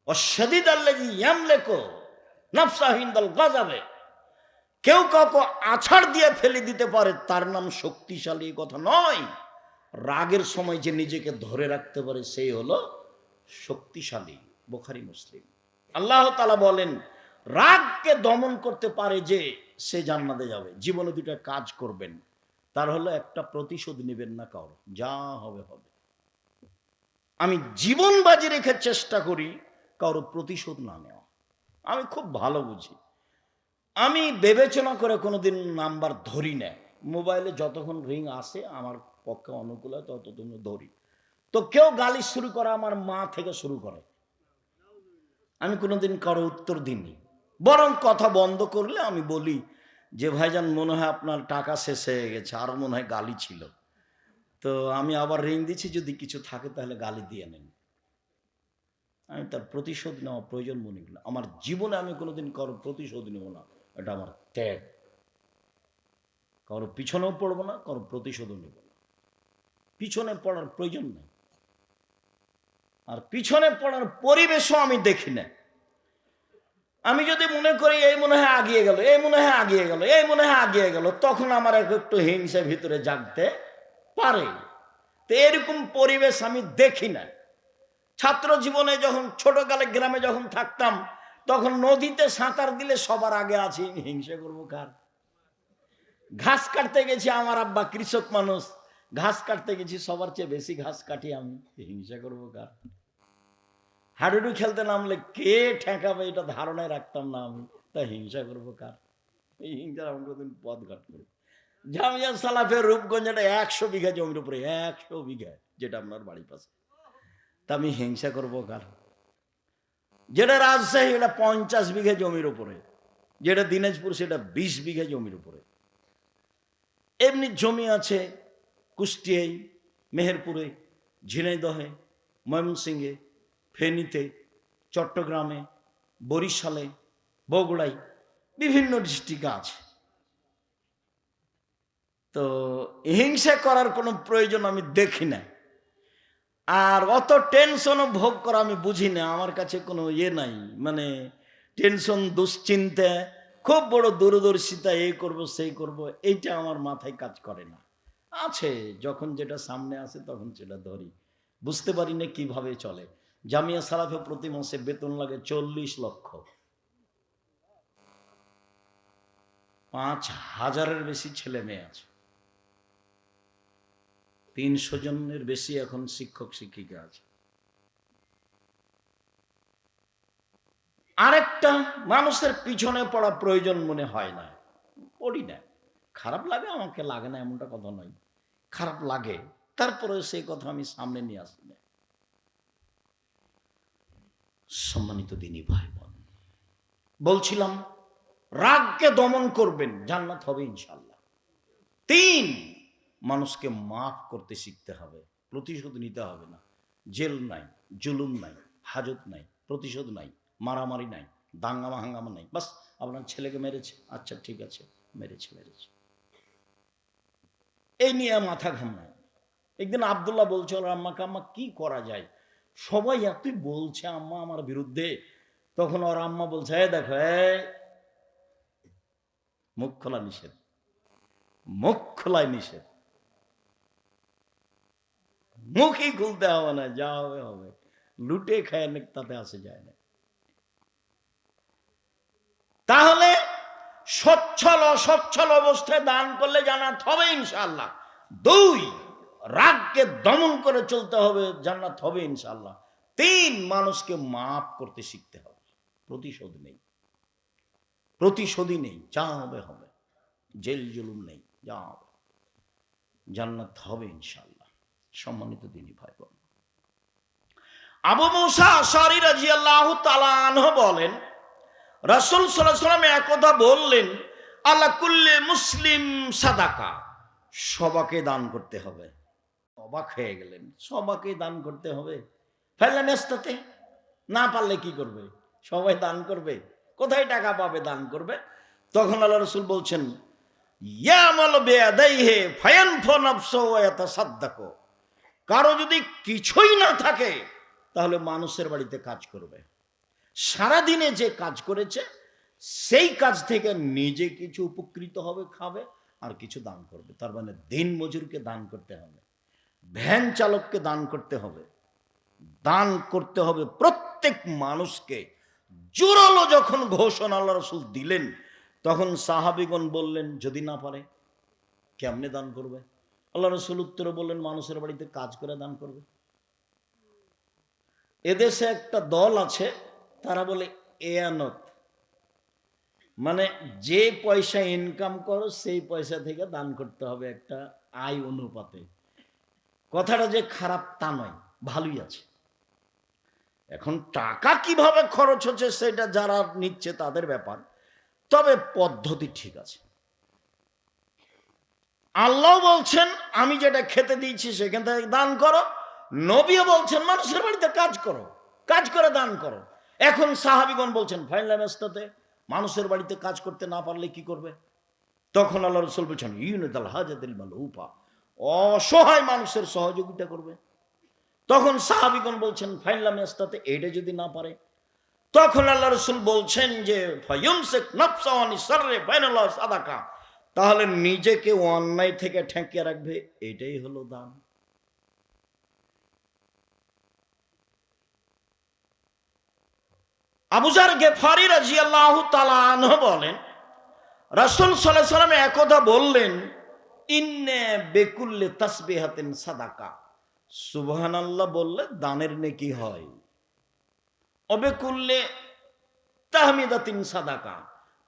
ওয়াশ-শাদীদ আল্লাযী ইয়ামলিকু নাফসাহু ইনদাল গাযাবে, কেউ কাউকে আছাড় দিয়ে ফেলে দিতে পারে, তার নাম শক্তিশালী, কথা নয়। রাগের সময় যে নিজেকে ধরে রাখতে পারে, সেই হলো শক্তিশালী। বুখারী মুসলিম। আল্লাহ তাআলা বলেন, রাগকে দমন করতে পারে যে, সে জান্নাতে যাবে। জীবনে 2টা কাজ করবেন, তার হলো একটা, প্রতিশোধ নেবেন না কারো, যা হবে হবে। আমি জীবন বাজি রেখে চেষ্টা করি কারো প্রতিশোধ না নেওয়া। আমি খুব ভালো বুঝি, আমি বিবেচনা করে কোনোদিন নাম্বার ধরি না। মোবাইলে যতক্ষণ রিং আসে আমার পক্ষে অনুকূল হয় ততক্ষণ ধরি। তো কেউ গালি শুরু করে, আমার মা থেকে শুরু করে, আমি কোনোদিন কারো উত্তর দিইনি। বরং কথা বন্ধ করলে আমি বলি যে, ভাইজান মনে হয় আপনার টাকা শেষ হয়ে গেছে, আরো মনে হয় গালি ছিল, তো আমি আবার রিং দিচ্ছি, যদি কিছু থাকে তাহলে গালি দিয়ে নেন। আমি তার প্রতিশোধ নেওয়া প্রয়োজন মনে করি না। আমার জীবনে আমি কোনোদিন কারো প্রতিশোধ নেব না, এটা আমার ত্যাগ। কারো পিছনেও পড়বো না, কারো প্রতিশোধও নেব না। পিছনে পড়ার প্রয়োজন নেই, আর পিছনে পড়ার পরিবেশও আমি দেখি না। আমি যদি মনে করি এই মনে হয় আগিয়ে গেল, এই মনে হয় আগিয়ে গেল, এই মনে হয় আগিয়ে গেল, তখন আমার একটু হিংসা ভিতরে জাগতে পারে। তো এরকম পরিবেশ আমি দেখি না। ছাত্র জীবনে যখন ছোটকালে গ্রামে যখন থাকতাম, তখন নদীতে সাঁতার দিলে সবার আগে আছি, হিংসা করবো কার? ঘাস কাটতে গেছি, আমার আব্বা কৃষক মানুষ, ঘাস কাটতে গেছি, সবার চেয়ে বেশি ঘাস কাটি আমি, হিংসা করবো কার? হাডুডু খেলতে নামলে কে ঠেকাবে এটা ধারণায় রাখতাম না আমি, তা হিংসা করবো কার? এই হিংসার আমি কোনদিন পথ ঘাট করবো। জামিয়া সালাফের রূপগঞ্জ, এটা 100 বিঘা জমির উপরে, 100 বিঘা, যেটা আপনার বাড়ির পাশে। তা আমি হিংসা করবো কার? যেটা রাজশাহী এটা 50 বিঘা জমির উপরে, যেটা দিনাজপুর সেটা 20 বিঘা জমির উপরে। এমনি জমি আছে কুষ্টিয়ায়, মেহেরপুরে, ঝিনাইদহে, ময়মনসিংহে, ফেনীতে, চট্টগ্রামে, বরিশালে, বগুড়ায়, বিভিন্ন ডিস্ট্রিক্টে আছে। তো হিংসা করার কোনো প্রয়োজন আমি দেখি না, আর অত টেনশনও ভোগ করা আমি বুঝি না। আমার কাছে কোনো নাই, মানে টেনশন, দুশ্চিন্তা, খুব বড় দূরদর্শিতা, এই করব সেই করব, এইটা আমার মাথায় কাজ করে না। আছে যখন যেটা সামনে আসে তখন সেটা ধরি, বুঝতে পারি না কিভাবে চলে। জামিয়া সালাফে প্রতি মাসে বেতন লাগে 40 লক্ষ, 5,000-এর বেশি ছেলে মেয়ে আছে, 300 জনের বেশি এখন শিক্ষক শিক্ষিকা আছে। আরেকটা, মানুষের পিছনে পড়া প্রয়োজন মনে হয় না, পড়ি না। খারাপ লাগে, আমাকে লাগে না এমনটা কথা নয়, খারাপ লাগে, তারপরে সেই কথা আমি সামনে নিয়ে আসি না। সম্মানিত দিনী ভাই বোন, বলছিলাম রাগকে দমন করবেন, জান্নাত হবে ইনশাআল্লাহ। 3, মানুষকে মাফ করতে শিখতে হবে, প্রতিশোধ নিতে হবে না। জেল নাই, জুলুম নাই, হাজত নাই, প্রতিশোধ নাই, মারামারি নাই, দাঙ্গামা হাঙ্গামা নাই। বাস আপনার ছেলেকে মেরেছে, আচ্ছা ঠিক আছে, মেরেছে, এই নিয়ে মাথা ঘামায়। একদিন আব্দুল্লাহ বলছে ওর আম্মাকে, আম্মা কি করা যায়, সবাই এতই বলছে আম্মা আমার বিরুদ্ধে। তখন ওর আম্মা বলছে, দেখো মুখ খোলা নিষেধ, মুখ খোলায় নিষেধ, মুখই খুলতে হবে না, যা হবে হবে, লুটে খায় না, তাতে আসে যায় না। তাহলে সচ্ছল অসচ্ছল অবস্থায় দান করলে জান্নাত হবে ইনশাআল্লাহ। 2, রাগকে দমন করে চলতে হবে, জান্নাত হবে ইনশাআল্লাহ। 3, মানুষকে মাফ করতে শিখতে হবে, প্রতিশোধ নেই, প্রতিশোধই নেই, যা হবে হবে, জেল জুলুম নেই, যা হবে, জান্নাত হবে ইনশাআল্লাহ। সম্মানিত দিনী ভাই বোন, আবু মুসা আশআরী রাদিয়াল্লাহু তাআলা আনহু বলেন, রাসূল সাল্লাল্লাহু আলাইহি ওয়াসাল্লাম একদা বললেন, আলা কুল্লি মুসলিম সাদাকা, সবাকে দান করতে হবে। অবাক হয়ে গেলেন, সবাকে দান করতে হবে? ফেলে নেস্তাতে, না পারলে কি করবে? সবাই দান করবে, কোথায় টাকা পাবে দান করবে? তখন আল্লাহ রাসূল বলছেন, ইয়ামাল বিয়াদাইহি ফায়ানফু নাফসুহু ওয়া ইয়াতাসাদ্দাকু, কারো যদি কিছুই না থাকে তাহলে মানুষের বাড়িতে কাজ করবে, সারাদিনে যে কাজ করেছে সেই কাজ থেকে নিজে কিছু উপকৃত হবে, খাবে, আর কিছু দান করবে। তার মানে দিন মজুরকে দান করতে হবে, ভ্যান চালককে দান করতে হবে, দান করতে হবে প্রত্যেক মানুষকে। জোরালো যখন ঘোষণা আল্লাহ রাসূল দিলেন, তখন সাহাবীগণ বললেন, যদি না পারে কেমনে দান করবে? আল্লাহ রাসূল উত্তরে বললেন, মানুষের বাড়িতে কাজ করে দান করবে। এদেশে একটা দল আছে, তারা বলে এয়ানত, মানে যে পয়সা ইনকাম করো সেই পয়সা থেকে দান করতে হবে, একটা আয় অনুপাতে। কথাটা যে খারাপ তা নয়, ভালোই আছে। এখন টাকা কিভাবে খরচ হচ্ছে সেটা যারা নিচ্ছে তাদের ব্যাপার, তবে পদ্ধতি ঠিক আছে। আল্লাহ বলছেন আমি যেটা খেতে দিয়েছি সেখান থেকে দান করো, নবীও বলছেন মানুষের বাড়িতে কাজ করো, কাজ করে দান করো। এখন সাহাবীগণ বলছেন ফাইনলামেস্তাতে, মানুষের বাড়িতে কাজ করতে না পারলে কি করবে? তখন আল্লাহ রাসূল বলছেন, ইউনিদাল হাজাতিল মালউফা, অসহায় মানুষের সহযোগিতা করবে। তখন সাহাবীগণ বলছেন ফাইনলামেস্তাতে, এটা যদি না পারে, তখন আল্লাহ রাসূল বলছেন যে ফায়ুমসিক নাফসাহু আনি শাররি ফাইনাল্লাহ সাদাকা, তাহলে নিজেকে অন্যায় থেকে ঠেকিয়ে রাখবে, এটাই হলো দান। আবু যার গিফারী রাদিয়াল্লাহু তাআলা আনহু বলেন, রাসূল সাল্লাল্লাহু আলাইহি ওয়াসাল্লাম একদা বললেন, ইন্নে বিকুল্লি তাসবিহাতিন সাদাকা, সুবহানাল্লাহ বললে দানের নেকি হয়, অবিকুল্লি তাহমিদাতিন সাদাকা,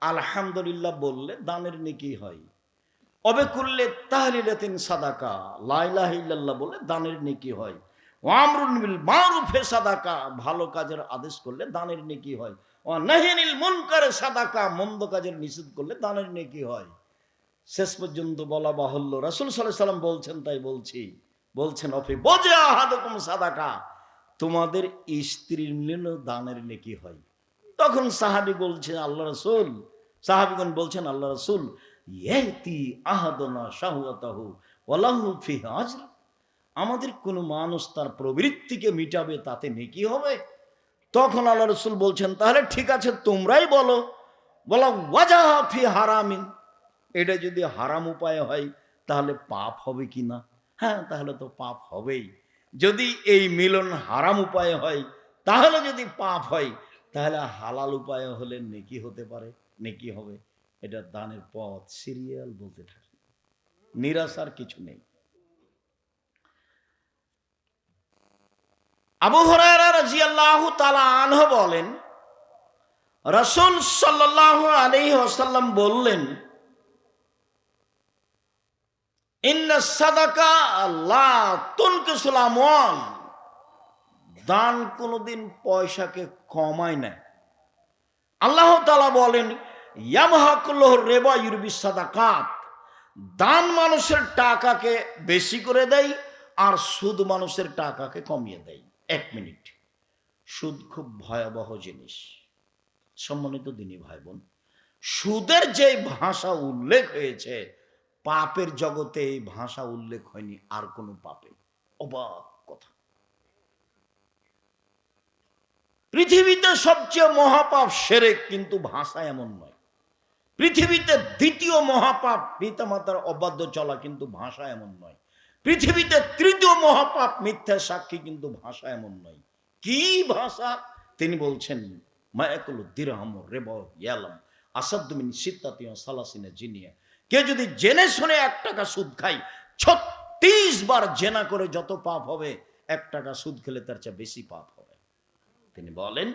আলহামদুলিল্লাহ বললে দানের নেকি হয়, অবিকুল্লি তাহলিলাতিন সাদাকা, লা ইলাহা ইল্লাল্লাহ বললে দানের নেকি হয়, আমরুন বিল মারুফে সাদাকা, ভালো কাজের আদেশ করলে দানের নেকি হয়। ওয়া নাহিয়ানিল মুনকারে সাদাকা, মন্দ কাজের নিষেধ করলে দানের নেকি হয়। শেষ পর্যন্ত বলা বাহুল্য, রাসূল সাল্লাল্লাহু আলাইহি সাল্লাম বলছেন, তাই বলছেন অফি বজে আহাদুকুম সাদাকা, তোমাদের স্ত্রীর নিলেও দানের নেকি হয়। তখন সাহাবী বলছেন আল্লাহ রাসূল, সাহাবীগণ বলছেন আল্লাহ রাসূল, ইয়াতি আহাদুনা শাহওয়াতাহু ওয়ালাহু ফিহি আজর, আমাদের কোন মানুষ তার প্রবৃত্তিকে মিটাবে, তাতে নেকি হবে। তখন আল্লাহ রাসূল বলছেন, তাহলে ঠিক আছে, তোমরাই বলো, বলা ওয়াজাহা ফি হারামিন, এটা যদি হারাম উপায় হয় তাহলে পাপ হবে কি না? হ্যাঁ, তাহলে তো পাপ হবেই। যদি এই মিলন হারাম উপায়ে হয়, তাহলে যদি পাপ হয়, তাহলে হালাল উপায় হলে নেকি হতে পারে, নেকি হবে। এটা দানের পথ, সিরিয়াল বলতে থাকে, নিরাশার কিছু নেই। আবু হুরায়রা রাদিয়াল্লাহু তাআলা আনহু বলেন, রাসূল সাল্লাল্লাহু আলাইহি ওয়াসাল্লাম বললেন, ইন্না সাদাকা লা তুনকিসুল আমওয়াল, দান কোনদিন পয়সাকে কমায় না। আল্লাহ তাআলা বলেন, ইয়ামহাকুল্লাহু রিবা ইউরবিস সাদাকাত, দান মানুষের টাকাকে বেশি করে দেয় আর সুদ মানুষের টাকাকে কমিয়ে দেয়। এক মিনিট, সুদ খুব ভয়াবহ জিনিস। সম্মানিত দিনী ভাই বোন, সুদের যে ভাষা উল্লেখ হয়েছে, পাপের জগতে এই ভাষা উল্লেখ হয়নি আর কোন পাপে। অবাক কথা, পৃথিবীতে সবচেয়ে মহাপাপ শিরক, কিন্তু ভাষা এমন নয়। পৃথিবীতে দ্বিতীয় মহাপাপ পিতামাতার অবাধ্য চলা, কিন্তু ভাষা এমন নয়। পৃথিবীতে তৃতীয় মহাপাপ মিথ্যা সাক্ষী, কিন্তু ভাষা এমন নয়। কি ভাষা? তিনি বলছেন, মায়াকুল দিরহাম রিবা ইয়ালাম আসাদ্দু মিন সিত্তাতি ওয়া সালাসিনা জিনিয়া, কে যদি জেনে শুনে 1 টাকা সুদ খায়, 36 বার জেনা করে যত পাপ হবে, 1 টাকা সুদ খেলে তার চেয়ে বেশি পাপ হবে। তিনি বলেন,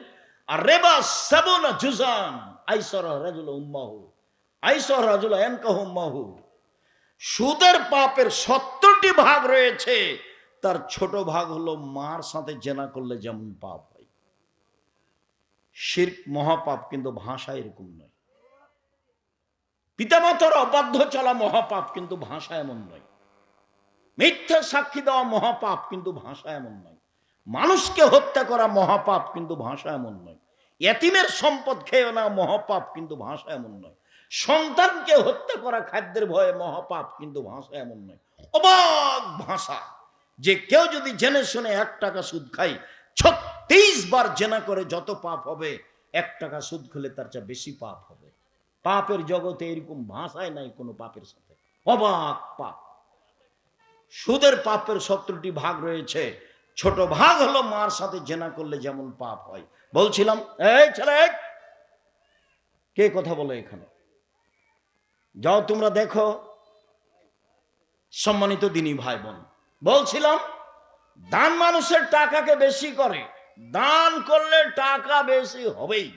আর রিবা সাবুনা জুজান আইসারা রাজুল উম্মাহু, আইসারা রাজুল আনকাহু উম্মাহু, সুদের পাপের 70টি ভাগ রয়েছে, তার ছোট ভাগ হলো মার সাথে জেনা করলে যেমন পাপ হয়। শিরক মহাপাপ, কিন্তু ভাষা এরকম নয়। পিতামাতার অবাধ্য চলা মহাপাপ, কিন্তু ভাষা এমন নয়। মিথ্যা সাক্ষী দেওয়া মহাপাপ, কিন্তু ভাষা এমন নয়। মানুষকে হত্যা করা মহাপাপ, কিন্তু ভাষা এমন নয়। এতিমের সম্পদ খেয়ে নেওয়া মহাপাপ, কিন্তু ভাষা এমন নয়। সন্তানকে হত্যা করা খাদ্যের ভয়ে মহাপাপ, কিন্তু ভাষা এমন নয়। অবাক ভাষা, যে কেউ যদি জেনে শুনে 1 টাকা সুদ খায়, 36 বার জেনা করে যত পাপ হবে, 1 টাকা সুদ খেলে তার চেয়ে বেশি পাপ হবে। পাপের জগতে এরকম ভাষায় নাই কোনো পাপের সাথে। অবাক পাপ। সুদের পাপের 70টি ভাগ রয়েছে, ছোট ভাগ হলো মার সাথে জেনা করলে যেমন পাপ হয়। বলছিলাম, এই ছেলে, কে কথা বলে এখানে? যাও তোমরা দেখো। সম্মানিত দিনী ভাই বোন, বলছিলাম, দান মানুষের টাকাকে বেশি করে, দান করলে টাকা বেশি হবেই।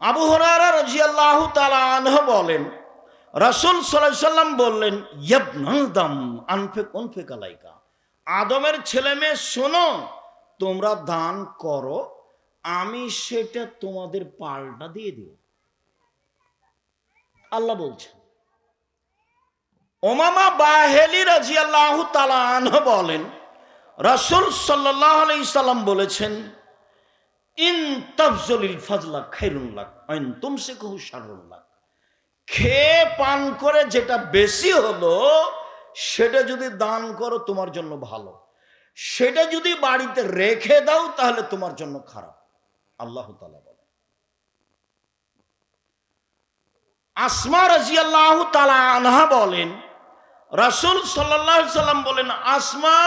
আবু হুরায়রা রাদিয়াল্লাহু তাআলা আনহু বলেন, রাসূল সাল্লাল্লাহু আলাইহি সাল্লাম বললেন, ইবনে আদম আনফিক উনফিক আলাইকা, আদমের ছেলে মেয়ে শোনো, তোমরা দান করো, আমি সেটা তোমাদের পাল্টা দিয়ে দেব। আল্লাহ বলছেন। উমামা বাহিলি রাদিয়াল্লাহু তাআলা আনহু বলেন, রাসূল সাল্লাল্লাহু আলাইহি সাল্লাম বলেছেন, ইন তাফজলিল ফাজলা খায়রুন লাক আইন তুমসিকুহু শাররুন লাক, খেয়ে পান করে যেটা বেশি হলো, সেটা যদি দান করো তোমার জন্য ভালো, সেটা যদি বাড়িতে রেখে দাও তাহলে তোমার জন্য খারাপ। আল্লাহ তাআলা বলেন। আসমা রাদিয়াল্লাহু তাআলা আনহা বলেন, রাসূল সাল্লাল্লাহু আলাইহি সাল্লাম বলেন, আসমা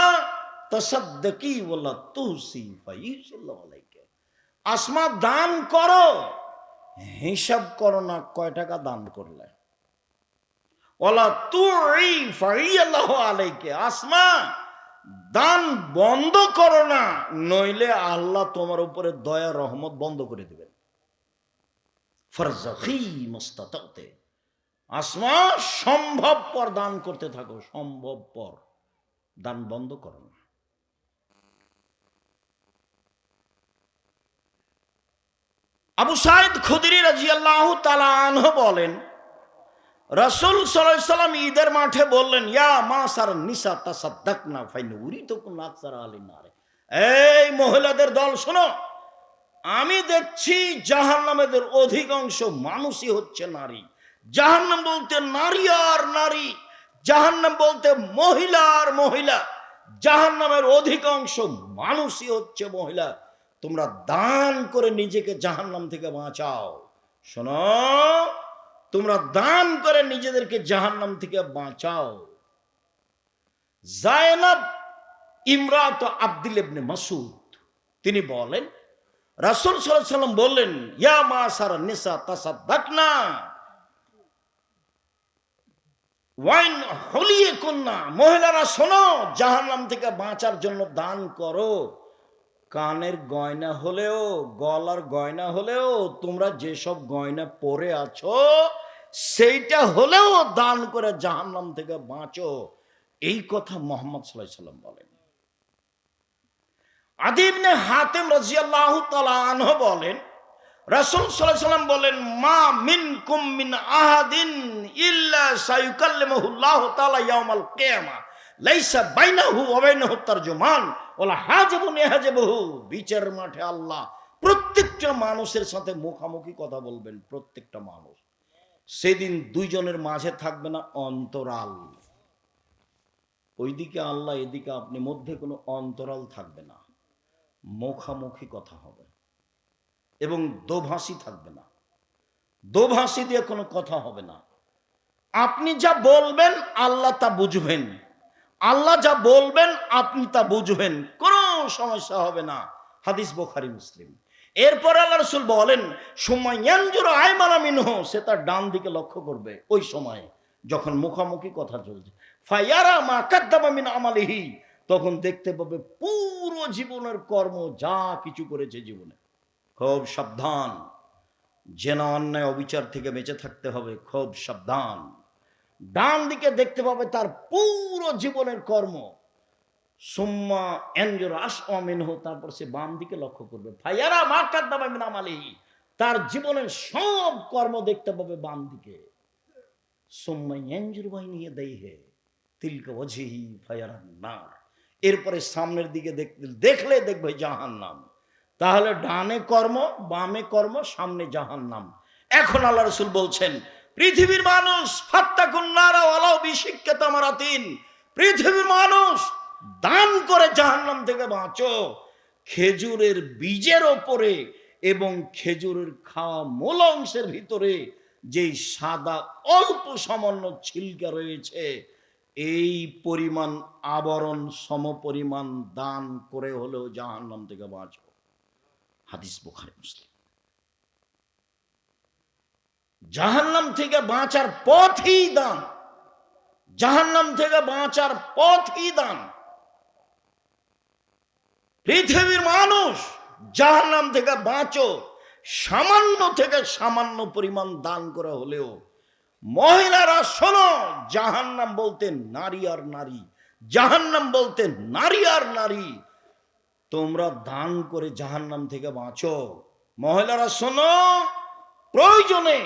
তাসাদ্দাকি ওয়ালা তুসি ফাইসাল্লাহু আলাইকা, আসমা দান করো, হিসাব করো না কয় টাকা দান করলে। ওয়ালা তুই ফাইসাল্লাহু আলাইকা, আসমা দান বন্ধ করো না, নইলে আল্লাহ তোমার উপরে দয়া রহমত বন্ধ করে দেবেন। ফারজাকি মুস্তাতাতে, আসমা সম্ভবপর দান করতে থাকো, সম্ভবপর, দান বন্ধ করো না। আবু সাঈদ খুদরি রাদিয়াল্লাহু তাআলা আনহু বলেন, রাসূল সাল্লাল্লাহু আলাইহি সাল্লাম ঈদের মাঠে বললেন, ইয়া মাসার নিসা তাসাদ্দাকনা ফাইনুরিতুকুম আকসার আলিন নার। এই মহিলাদের দল শোনো, আমি দেখছি জাহান্নামের অধিকাংশ মানুষই হচ্ছে নারী। জাহান্নাম বলতে নারী আর নারী, জাহান্নাম বলতে মহিলা আর মহিলা, জাহান্নামের অধিকাংশ মানুষই হচ্ছে মহিলা। তোমরা দান করে নিজেকে জাহান্নাম থেকে বাঁচাও। শোনো, তোমরা দান করে নিজেদেরকে জাহান্নাম থেকে বাঁচাও। যায়েনব ইমরাত আব্দুল ইবনে মাসউদ তিনি বলেন, রাসূল সাল্লাল্লাহু আলাইহি সাল্লাম বললেন, ইয়া মাসার নিসা তাসাদ্দাকনা ওয়াইন হুলিয়াকুন্না, মহিলারা শোনো, জাহান্নাম থেকে বাঁচার জন্য দান করো। কানের গয়না হলেও, গলার গয়না হলেও, তোমরা যেসব গয়না পরে আছো সেইটা হলেও দান করে জাহান্নাম থেকে বাঁচো। এই কথা মুহাম্মদ সাল্লাল্লাহু আলাইহি সাল্লাম বলেন। আদী ইবনে হাতেম রাদিয়াল্লাহু তাআলা আনহু বলেন, রাসূল সাল্লাল্লাহু আলাইহি সাল্লাম বলেন, মা মিনকুম মিন আহাদিন ইল্লা সায়ুকাল্লিমুহুল্লাহু তাআলা ইয়াউমাল কিয়ামা লাইসা বাইনাহু ওয়া বাইনাহু তারজুমান ওয়ালা হাজিবুন ইয়াহজিবুহু। বিচারের মাঠে আল্লাহ প্রত্যেকটা মানুষের সাথে মুখামুখি কথা বলবেন। প্রত্যেকটা মানুষ সেদিন দুইজনের মাঝে থাকবে না অন্তরাল। ওইদিকে আল্লাহ, এদিকে আপনি, মধ্যে কোনো অন্তরাল থাকবে না। মুখামুখি কথা হবে এবং দোভাষী থাকবে না। দোভাষী দিয়ে কোনো কথা হবে না। আপনি যা বলবেন আল্লাহ তা বুঝবেন, আল্লাহ যা বলবেন আপনি তা বুঝবেন, কোনো সমস্যা হবে না। হাদিস বুখারী মুসলিম। এরপর আল্লাহ রাসূল বলেন, সুম্মা ইয়ানজুরু আয়মানা মিনহু, সে তার ডান দিকে লক্ষ্য করবে ওই সময় যখন মুখামুখি কথা চলছে। ফায়ারা মা কাদ্দামা মিন আমালিহি, তখন দেখতে পাবে পুরো জীবনের কর্ম যা কিছু করেছে জীবনে। খুব সাবধান, জেনা অন্যায় অবিচার থেকে বেঁচে থাকতে হবে, খুব সাবধান। ডান দিকে দেখতে পাবে তার পুরো জীবনের কর্ম। সুম্মা ইয়ানজুরু আসওয়া মিনহু, তারপর সে বাম দিকে লক্ষ্য করবে। ফায়ারা মা কাদ্দামা মিন আমালিহি, তার জীবনের সব কর্ম দেখতে পাবে বাম দিকে। সুম্মা ইয়ানজুরু বাইনা ইয়াদাইহি তিলকা ওয়াজহি ফায়ারান নার, এরপরে সামনের দিকে দেখলে দেখবে জাহান্নাম। তাহলে ডানে কর্ম, বামে কর্ম, সামনে জাহান্নাম। এখন আল্লাহ রাসূল বলছেন, পৃথিবীর মানুষ ফাত্তাকুন নারা ওয়ালাউ বিশিক্কা তামারাতিন, পৃথিবীর মানুষ দান করে জাহান্নাম থেকে বাঁচো। খেজুরের বীজের ওপরে এবং খেজুরের খাওয়া মূল অংশের ভিতরে যেই সাদা অল্প সামান্য ছিলকা রয়েছে, এই পরিমাণ আবরণ সমপরিমাণ দান করে হলেও জাহান্নাম থেকে বাঁচো। হাদিস বুখারী মুসলিম। জাহান্নাম থেকে বাঁচার পথই দান, জাহান্নাম থেকে বাঁচার পথই দান। পৃথিবীর মানুষ জাহান্নাম থেকে বাঁচো, সামান্য থেকে সামান্য পরিমাণ দান করে হলেও। মহিলারা শোনো, জাহান্নাম বলতে নারী আর নারী, জাহান্নাম বলতে নারী আর নারী। তোমরা দান করে জাহান্নাম থেকে বাঁচো। মহিলারা শোনো, প্রয়োজনে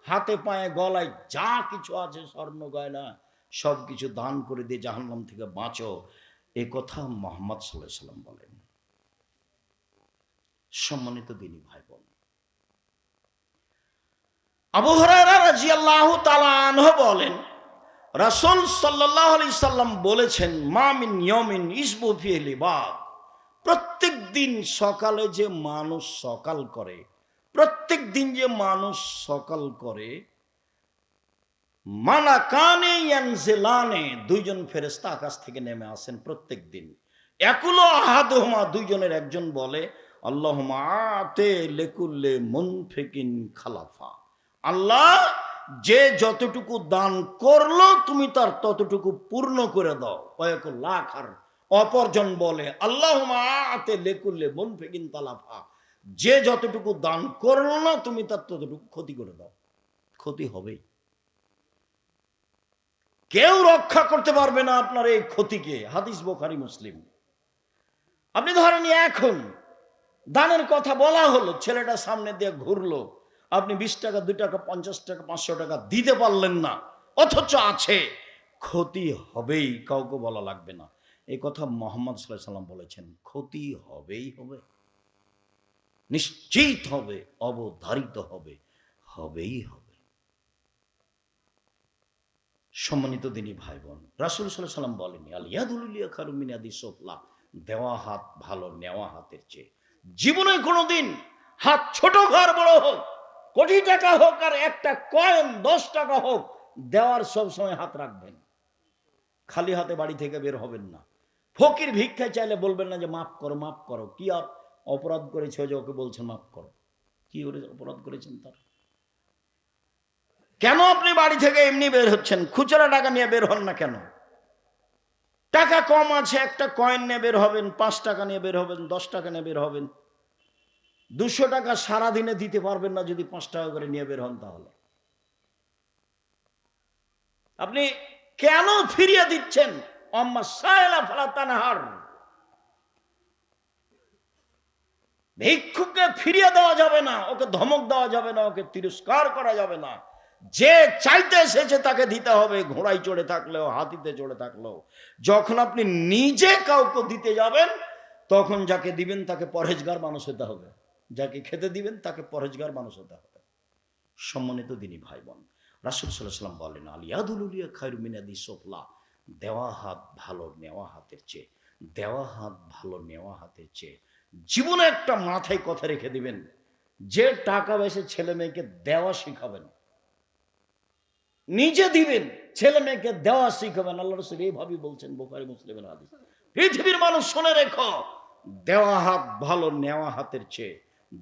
হাতে পায়ে গলায় যা কিছু আছে স্বর্ণ গয়না সবকিছু দান করে দিয়ে জাহান্নাম থেকে বাঁচো। এ কথা মুহাম্মদ সাল্লাল্লাহু আলাইহি সাল্লাম বলেন। সম্মানিত দিনী ভাই বোন, আবু হুরায়রা রাদিয়াল্লাহু তাআলা আনহু বলেন, রাসূল সাল্লাল্লাহু আলাইহি সাল্লাম বলেছেন, মা মিন ইয়াউমিন ইসবু ফিহি লিবাদ, প্রত্যেক দিন সকালে যে মানুষ সকাল করে, প্রত্যেক দিন যে মানুষ সকাল করে, মালাকানে ইয়ানজিলানে, দুইজন ফেরেশতা আকাশ থেকে নেমে আসেন প্রত্যেক দিন। একুলো আহাদুহুমা, দুইজনের একজন বলে, আল্লাহুম্মা আতে লিকুল্লি মুনফিকিন খালাফা, আল্লাহ যে যতটুকু দান করলো তুমি তার ততটুকু পূর্ণ করে দাও। কয়েক লাখ। আর অপরজন বলে, আল্লাহুম্মা আতে লিকুল্লি মুনফিকিন তালাফা, যে যতটুকু দান করলো না তুমি তার ততটুকু ক্ষতি করে দাও। ক্ষতি হবে, কেউ রক্ষা করতে পারবে না আপনার এই ক্ষতিকে। হাদিস বুখারী মুসলিম। আপনি ধরেন এখন দানের কথা বলা হলো, ছেলেটা সামনে দিয়ে ঘুরলো, আপনি 20 টাকা, 2 টাকা, 50 টাকা, 500 টাকা দিতে পারলেন না, অথচ আছে, ক্ষতি হবেই, কাউকে বলা লাগবে না। এই কথা মুহাম্মদ সাল্লাল্লাহু আলাইহি সাল্লাম বলেছেন, ক্ষতি হবেই হবে, নিশ্চিত হবে, অবধারিত হবে, হবেই হবে। সম্মানিত দিনী ভাই বোন, রাসূল সাল্লাল্লাহু আলাইহি সাল্লাম বলেন, আল ইয়াদুল উলিয়া খায়রুম মিন ইয়াদিস সুফলা, দেওয়া হাত ভালো নেওয়া হাতের চেয়ে। জীবনে কোনোদিন হাত ছোট হোক বড় হোক, কোটি টাকা হোক আর একটা কয়েন 10 টাকা হোক, দেওয়ার সব সময় হাত রাখবেন। খালি হাতে বাড়ি থেকে বের হবেন না। ফকির ভিক্ষা চাইলে বলবেন না যে মাফ করো মাফ করো। কি অপরাধ করেছে যে ওকে বলছেন মাফ করো? কি অপরাধ করেছেন তার? কেন আপনি বাড়ি থেকে এমনি বের হচ্ছেন? খুচরা টাকা নিয়ে বের হন না কেন? টাকা কম আছে, একটা কয়েন নিয়ে বের হবেন, 5 টাকা নিয়ে বের হবেন, 10 টাকা নিয়ে বের হবেন। 200 টাকা সারাদিনে দিতে পারবেন না যদি 5 টাকা করে নিয়ে বের হন। তাহলে আপনি কেন ফিরিয়ে দিচ্ছেন? আম্মা সায়লা ফালা তানহার, ভিক্ষুককে ফিরিয়ে দেওয়া যাবে না, ওকে ধমক দেওয়া যাবে না, ওকে তিরস্কার করা যাবে না। যে চাইতে এসেছে তাকে দিতে হবে, ঘোড়ায় চড়ে থাকলেও হাতিতে চড়ে থাকলেও। যখন আপনি নিজে কাউকে দিতে যাবেন, তখন যাকে দিবেন তাকে পরহেজগার মানুষ হতে হবে, যাকে খেতে দিবেন তাকে পরহেজগার মানুষ হতে হবে। সম্মানিত দিনী ভাই বোন, রাসূল সাল্লাল্লাহু আলাইহি ওয়াসাল্লাম বলেন, আল ইয়াদুল উলিয়া খায়রুম মিন ইয়াদিস সুফলা, দেওয়া হাত ভালো নেওয়া হাতের চেয়ে। দেওয়া হাত ভালো নেওয়া হাতের চেয়ে। জীবনে একটা মাথায় কথা রেখে দিবেন, যে টাকা পয়সা ছেলে মেয়েকে দেওয়া শিখাবেন, নিজে দিবেন, ছেলে মেয়েকে দেওয়া শিখাবেন। আল্লাহ রাসূল এইভাবেই বলছেন, বুখারী মুসলিমের হাদিস। পৃথিবীর মানুষ শুনে রেখো, দেওয়া হাত ভালো নেওয়া হাতের চেয়ে।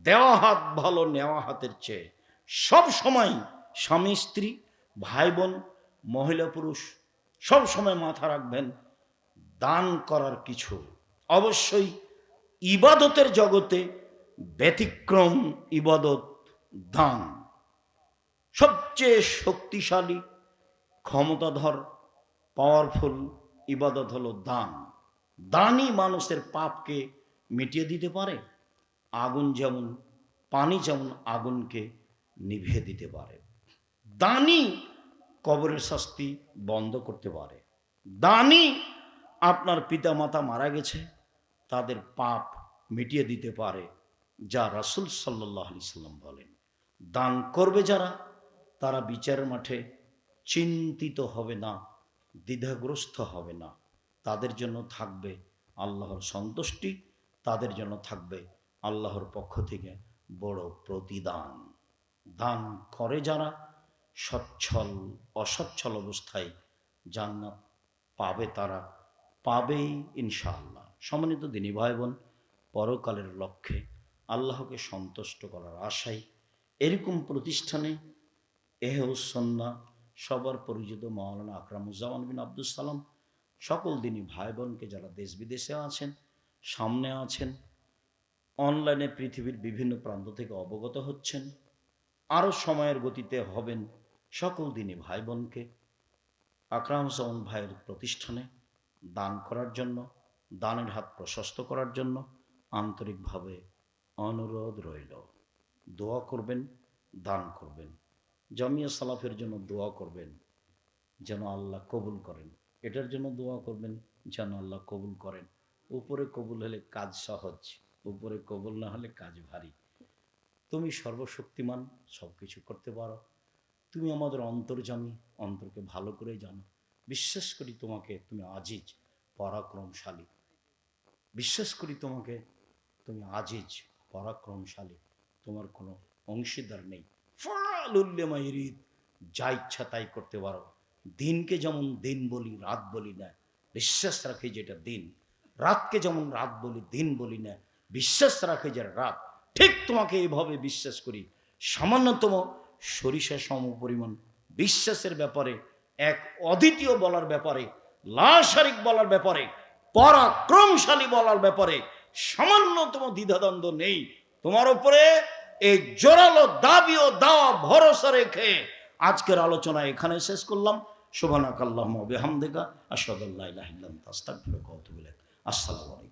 দেওয়া হাত ভালো নেওয়া হাতের চেয়ে। সব সময় স্বামী স্ত্রী, ভাই বোন, মহিলা পুরুষ সব সময় মাথা রাখবেন, দান করার কিছু অবশ্যই ইবাদতের জগতে ব্যতিক্রম ইবাদত দান। সবচেয়ে শক্তিশালী, ক্ষমতাধর, পাওয়ারফুল ইবাদত হলো দান। দানই মানুষের পাপকে মিটিয়ে দিতে পারে। আগুন যেমন, পানি যেমন আগুনকে নিভিয়ে দিতে পারে, দানই কবরের শাস্তি বন্ধ করতে পারে। দানই আপনার পিতা মাতা মারা গেছে তাদের পাপ মিটিয়ে দিতে পারে, যা রাসূল সাল্লাল্লাহু আলাইহি সাল্লাম বলেন। দান করবে যারা, তারা বিচারের মাঠে চিন্তিত হবে না, দ্বিধাগ্রস্ত হবে না। তাদের জন্য থাকবে আল্লাহর সন্তুষ্টি, তাদের জন্য থাকবে আল্লাহর পক্ষ থেকে বড় প্রতিদান। দান করে যারা, সচ্ছল অসচ্ছল অবস্থায় জান্নাত পাবে, তারা পাবেই ইনশাআল্লাহ। সম্মানিত দিনী ভাই বোন, পরকালের লক্ষ্যে আল্লাহকে সন্তুষ্ট করার আশায় এরকম প্রতিষ্ঠানে এহউস সুন্নাহ সবার পরিচিত মাওলানা আকরামুজ্জামান বিন আব্দুল সালাম সকল দিনী ভাই বোনকে যারা দেশ বিদেশে আছেন, সামনে আছেন, অনলাইনে পৃথিবীর বিভিন্ন প্রান্ত থেকে অবগত হচ্ছেন, আরও সময়ের গতিতে হবেন, সকল দিনী ভাই বোনকে আকরামুজ্জামান ভাইয়ের প্রতিষ্ঠানে দান করার জন্য, দানের হাত প্রশস্ত করার জন্য আন্তরিকভাবে অনুরোধ রইল। দোয়া করবেন, দান করবেন, জামিয়া সালাফের জন্য দোয়া করবেন যেন আল্লাহ কবুল করেন, এটার জন্য দোয়া করবেন যেন আল্লাহ কবুল করেন। উপরে কবুল হলে কাজ সহজ, উপরে কবুল না হলে কাজ ভারী। তুমি সর্বশক্তিমান, সব কিছু করতে পারো, তুমি আমাদের অন্তর্যামী, অন্তরকে ভালো করে জানো। বিশ্বাস করি তোমাকে, তুমি আজিজ পরাক্রমশালী। বিশ্বাস করি তোমাকে, তুমি আজিজ পরাক্রমশালী, তোমার কোনো অংশীদার নেই। ফালুল্লেমা ইরিদ, যা ইচ্ছা তাই করতে পারো। দিনকে যেমন দিন বলি, রাত বলি না, বিশ্বাস রাখি যেটা দিন। রাতকে যেমন রাত বলি, দিন বলি না, বিশ্বাস রাখে যেটা রাত। ঠিক তোমাকে এইভাবে বিশ্বাস করি। সামান্যতম সরিষা সম পরিমাণ বিশ্বাসের ব্যাপারে, এক অদ্বিতীয় বলার ব্যাপারে, লা শারিক বলার ব্যাপারে, পরাক্রমশালী বলার ব্যাপারে সামান্যতম দ্বিধাদ্বন্দ্ব নেই। তোমার উপরে এই জোরালো দাবি ও দাওয়া ভরসা রেখে আজকের আলোচনা এখানে শেষ করলাম। সুবহানাকাল্লাহুম্মা ওয়া বিহামদিকা আশহাদু আল্লা ইলাহা ইল্লা আনতা আস্তাগফিরুকা ওয়া আতুবু ইলাইক। আসসালামু আলাইকুম।